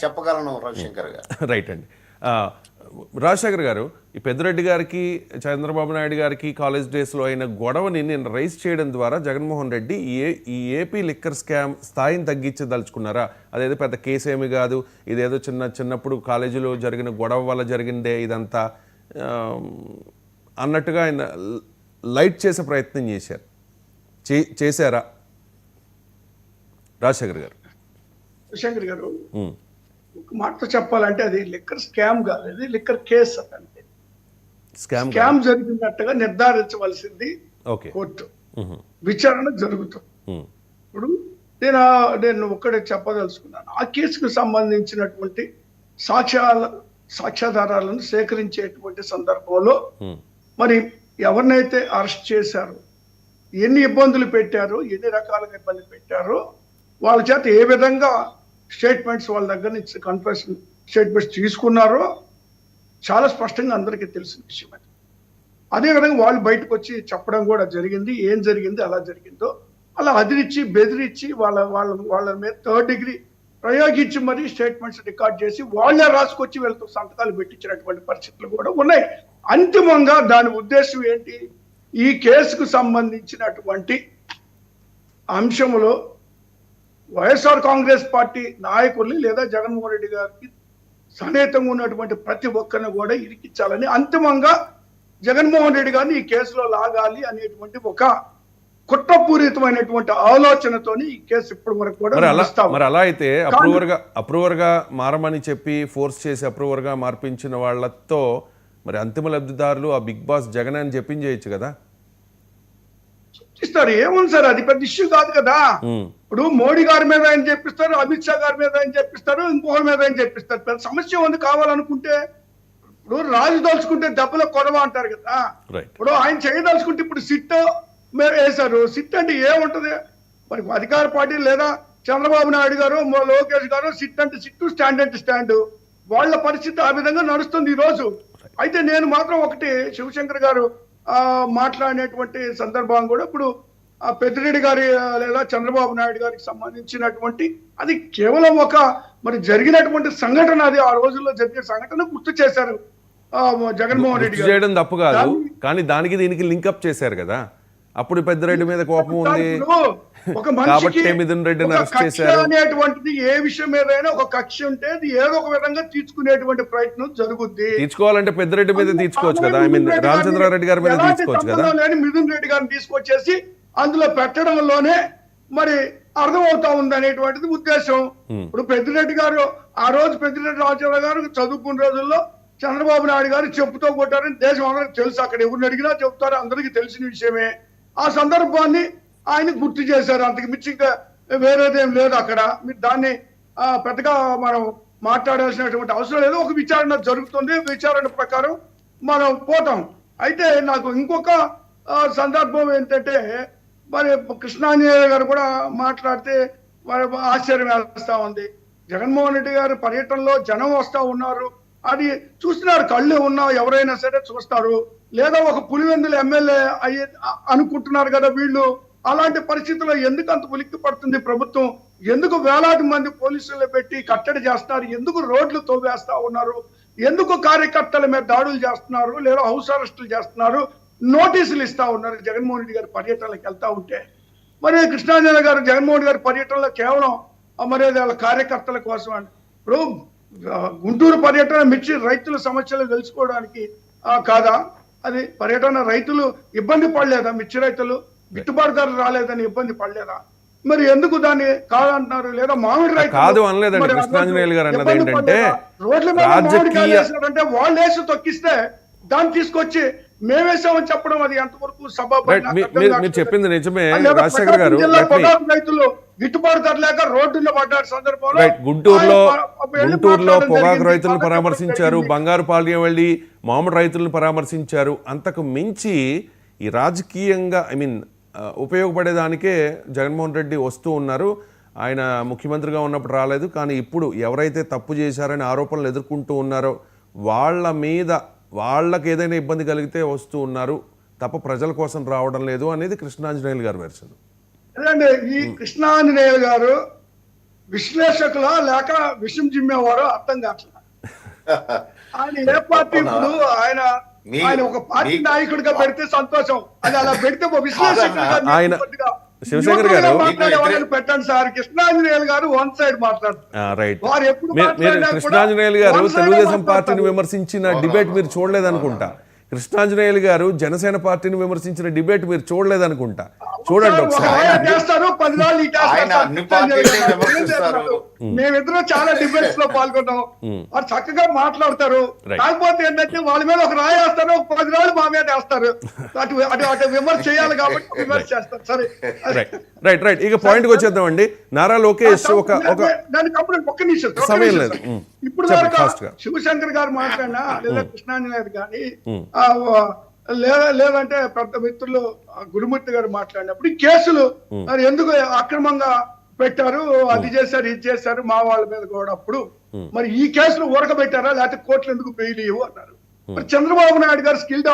చెప్పగలను రవిశంకర్ గారు. రైట్ అండి. రాజశేఖర్ గారు, ఈ పెద్దిరెడ్డి గారికి చంద్రబాబు నాయుడు గారికి కాలేజ్ డేస్లో అయిన గొడవని నేను రైజ్ చేయడం ద్వారా జగన్మోహన్ రెడ్డి ఈ ఏపీ లిక్కర్ స్కామ్ స్థాయిని తగ్గించదలుచుకున్నారా? అదేదో పెద్ద కేసు ఏమి కాదు, ఇదేదో చిన్నప్పుడు కాలేజీలో జరిగిన గొడవ వల్ల జరిగిందే ఇదంతా అన్నట్టుగా ఆయన లైట్ చేసే ప్రయత్నం చేశారా రాజశేఖర్ గారు? శంకర్ గారు, ఒక మాటతో చెప్పాలంటే అది లిక్కర్ స్కామ్ కాదు, అది లిక్కర్ కేసు. అంటే స్కామ్ జరిగినట్టుగా నిర్ధారించవలసింది కోర్టు, విచారణ జరుగుతుంది. ఇప్పుడు నేను ఒక్కడే చెప్పదలుచుకున్నాను, ఆ కేసుకు సంబంధించినటువంటి సాక్ష్యాధారాలను సేకరించేటువంటి సందర్భంలో మరి ఎవరినైతే అరెస్ట్ చేశారో, ఎన్ని ఇబ్బందులు పెట్టారో, ఎన్ని రకాలుగా ఇబ్బంది పెట్టారో, వాళ్ళ చేత ఏ విధంగా స్టేట్మెంట్స్ వాళ్ళ దగ్గర నుంచి కన్ఫెషన్ స్టేట్మెంట్స్ తీసుకున్నారో చాలా స్పష్టంగా అందరికీ తెలిసిన విషయం. అది అదేవిధంగా వాళ్ళు బయటకు వచ్చి చెప్పడం కూడా జరిగింది. ఏం జరిగింది, అలా జరిగిందో అలా అదిరిచ్చి బెదిరించి వాళ్ళ మీద థర్డ్ డిగ్రీ ప్రయోగించి మరీ స్టేట్మెంట్స్ రికార్డ్ చేసి వాళ్ళే రాసుకొచ్చి వీళ్ళతో సంతకాలు పెట్టించినటువంటి పరిస్థితులు కూడా ఉన్నాయి. అంతిమంగా దాని ఉద్దేశం ఏంటి? ఈ కేసుకు సంబంధించినటువంటి అంశంలో వైఎస్ఆర్ కాంగ్రెస్ పార్టీ నాయకుల్ని లేదా జగన్మోహన్ రెడ్డి గారికి సన్నిహితంగా ఉన్నటువంటి ప్రతి ఒక్కరిని కూడా ఇరికించాలని, అంతిమంగా జగన్మోహన్ రెడ్డి గారిని ఈ కేసులో లాగాలి అనేటువంటి ఒక కుట్రపూరితమైనటువంటి ఆలోచనతోని ఈ కేసు ఇప్పటి వరకు కూడా. మరి అలా అయితే అప్రూవర్ గా మారమని చెప్పి ఫోర్స్ చేసి అప్రూవర్ గా మార్పించిన వాళ్ళతో మరి అంతిమ లబ్ధిదారులు ఆ బిగ్ బాస్ జగన్ అని చెప్పించేయచ్చు కదా? ఇస్తారు, ఏముంది సార్, అది పెద్ద ఇష్యూ కాదు కదా. ఇప్పుడు మోడీ గారి మీద ఆయన చెప్పిస్తారు, అమిత్ షా గారి మీద ఆయన చెప్పిస్తారు, ఇంకొకరి మీద ఆయన చెప్పిస్తారు. పెద్ద సమస్య ఉంది కావాలనుకుంటే. ఇప్పుడు రాజు దలుచుకుంటే దెబ్బలో కొడవ అంటారు కదా. ఇప్పుడు ఆయన చేయదలుచుకుంటే ఇప్పుడు సిట్ వేశారు. సిట్ అంటే ఏముంటది మరి? అధికార పార్టీ లేదా చంద్రబాబు నాయుడు గారు, లోకేష్ గారు సిట్ అంటే సిట్టు, స్టాండ్ అంటే స్టాండ్. వాళ్ళ పరిస్థితి ఆ విధంగా నడుస్తుంది ఈ రోజు. అయితే నేను మాత్రం ఒకటి, శివశంకర్ గారు మాట్లాడినటువంటి సందర్భం కూడా ఇప్పుడు పెద్దిరెడ్డి గారి లేదా చంద్రబాబు నాయుడు గారికి సంబంధించినటువంటి అది కేవలం ఒక మరి జరిగినటువంటి సంఘటన, అది ఆ రోజుల్లో జరిగిన సంఘటన గుర్తు చేశారు జగన్మోహన్ రెడ్డి గారు. చేయడం తప్పు కాదు, కానీ దానికి దీనికి లింకప్ చేశారు కదా. అప్పుడు పెద్దిరెడ్డి మీద కోపం ఉంది కాబట్టి మిథున్ రెడ్డిని అరెస్ట్ చేశారు అనేటువంటిది. ఏ విషయం మీదైనా ఒక కక్ష ఉంటే అది ఏదో ఒక విధంగా తీర్చుకునేటువంటి ప్రయత్నం జరుగుద్ది. తీర్చుకోవాలంటే పెద్దిరెడ్డి మీద తీర్చుకోవచ్చు కదా, రామచంద్రారెడ్డి గారి మీద తీర్చుకోవచ్చు కదా. మిథున్ రెడ్డి గారిని తీసుకొచ్చేసి అందులో పెట్టడంలోనే మరి అర్థమవుతా ఉంది అనేటువంటిది ఉద్దేశం. ఇప్పుడు పెద్దిరెడ్డి గారు ఆ రోజు పెద్దిరెడ్డి రాజారావు గారు చదువుకున్న రోజుల్లో చంద్రబాబు నాయుడు గారు చెప్పుతో కొట్టారని దేశం అందరికి తెలుసు. అక్కడ ఎవరిని అడిగినా చెప్తారు, అందరికీ తెలిసిన విషయమే. ఆ సందర్భాన్ని ఆయన గుర్తు చేశారు, అంతకు మించి ఇంకా వేరేదేం లేదు అక్కడ. మీరు దాన్ని పెద్దగా మనం మాట్లాడాల్సినటువంటి అవసరం లేదు. ఒక విచారణ జరుగుతుంది, విచారణ ప్రకారం మనం పోతాం. అయితే నాకు ఇంకొక సందర్భం ఏంటంటే, మరి కృష్ణాంజనేయ గారు కూడా మాట్లాడితే మరి ఆశ్చర్యం వేస్తా ఉంది. జగన్మోహన్ రెడ్డి గారు పర్యటనలో జనం వస్తా ఉన్నారు, అది చూస్తున్నారు, కళ్ళు ఉన్నా ఎవరైనా సరే చూస్తారు. లేదా ఒక పులివెందుల ఎమ్మెల్యే అయ్యే అనుకుంటున్నారు కదా వీళ్ళు. అలాంటి పరిస్థితుల్లో ఎందుకు అంత ఉలిక్కి పడుతుంది ప్రభుత్వం? ఎందుకు వేలాది మంది పోలీసులు పెట్టి కట్టడి చేస్తున్నారు? ఎందుకు రోడ్లు తోవేస్తా ఉన్నారు? ఎందుకు కార్యకర్తల మీద దాడులు చేస్తున్నారు, లేదా హౌస్ అరెస్టులు చేస్తున్నారు, నోటీసులు ఇస్తా ఉన్నారు జగన్మోహన్ రెడ్డి గారి పర్యటనలకు వెళ్తా ఉంటే? మరి కృష్ణాంజనేయ గారు జగన్మోహన్ గారి పర్యటనలో కేవలం మరి వాళ్ళ కార్యకర్తల కోసం అండి. ఇప్పుడు గుంటూరు పర్యటన మిర్చి రైతుల సమస్యలు తెలుసుకోవడానికి కాదా? అది పర్యటన రైతులు ఇబ్బంది పడలేదా? మిర్చి రైతులు గిట్టుబాటు ధర రాలేదని ఇబ్బంది పడలేదా? మరి ఎందుకు దాన్ని కాదంటున్నారు? లేదా మామిడి రైతులు రోడ్ల మీద మామిడికాయలు వేసినారంటే వాళ్ళు వేసి తొక్కిస్తే దాన్ని తీసుకొచ్చి మేమేసామని చెప్పడం అది ఎంతవరకు మీరు చెప్పింది నిజమే రాజశేఖర్ గారు. రైతులు గిట్టుబాటు ధర లేక రోడ్డులో పడ్డారు సందర్భంలో గుంటూరులో పొగాకు రైతులను పరామర్శించారు, బంగారుపాలెం వెళ్ళి మామిడి రైతులను పరామర్శించారు. అంతకు మించి ఈ రాజకీయంగా ఉపయోగపడేదానికే జగన్మోహన్ రెడ్డి వస్తూ ఉన్నారు. ఆయన ముఖ్యమంత్రిగా ఉన్నప్పుడు రాలేదు, కానీ ఇప్పుడు ఎవరైతే తప్పు చేశారని ఆరోపణలు ఎదుర్కొంటూ ఉన్నారో వాళ్ళకి ఏదైనా ఇబ్బంది కలిగితే వస్తూ ఉన్నారు తప్ప ప్రజల కోసం రావడం లేదు అనేది కృష్ణాంజనేయులు గారు వెర్షన్. ఈ కృష్ణాంజనేయులు గారు విశ్లేషకులా లేక విషం జిమ్మేవారో అర్థం కావట్లేదు. ఆయన ఏ పార్టీ ఇప్పుడు ఆయన ఒక పార్టీ నాయకుడిగా పెడితే సంతోషం, అది అలా పెడితే ఆయన శివశంకర్ గారు మాట్లాడేవాళ్ళని పెట్టండి సార్. కృష్ణాంజనేయులు గారు వన్ సైడ్ మాట్లాడుతున్నారు. రైట్, వారు ఎప్పుడు మీరు కృష్ణాంజనేయులు గారు తెలుగుదేశం పార్టీని విమర్శించిన డిబేట్ మీరు చూడలేదనుకుంటా. కృష్ణాంజనేయులు గారు జనసేన పార్టీని విమర్శించిన డిబేట్ మీరు చూడలేదనుకుంటా. చూడండి ఒకసారి. మేమిద్దరం చాలా డిబేట్స్ లో పాల్గొన్నాం. వారు చక్కగా మాట్లాడతారు. కాకపోతే ఏంటంటే వాళ్ళ మీద ఒక రాయి వేస్తారు, ఒక 10 రాళ్ళు మా మీద వేస్తారు. అటు విమర్శ చేయాలి కాబట్టి విమర్శ చేస్తారు. సరే, రైట్ రైట్ ఇక పాయింట్ కి వచ్చేద్దామండి. నారా లోకేష్ ఒక్క నిమిషం సమయం లేదు. ఇప్పుడు శివశంకర్ గారు మాట్లాడినా లేదా కృష్ణాంజనేయులు కానీ లేదంటే పెద్ద మిత్రులు గురుమూర్తి గారు మాట్లాడినప్పుడు ఈ కేసులు మరి ఎందుకు అక్రమంగా పెట్టారు, అది చేశారు, ఇది చేశారు మా వాళ్ళ మీద కూడా, అప్పుడు మరి ఈ కేసులు ఊరకబెట్టారా లేకపోతే కోర్టులు ఎందుకు బెయిల్ ఇవ్వు అన్నారు. మరి చంద్రబాబు నాయుడు గారు స్కిల్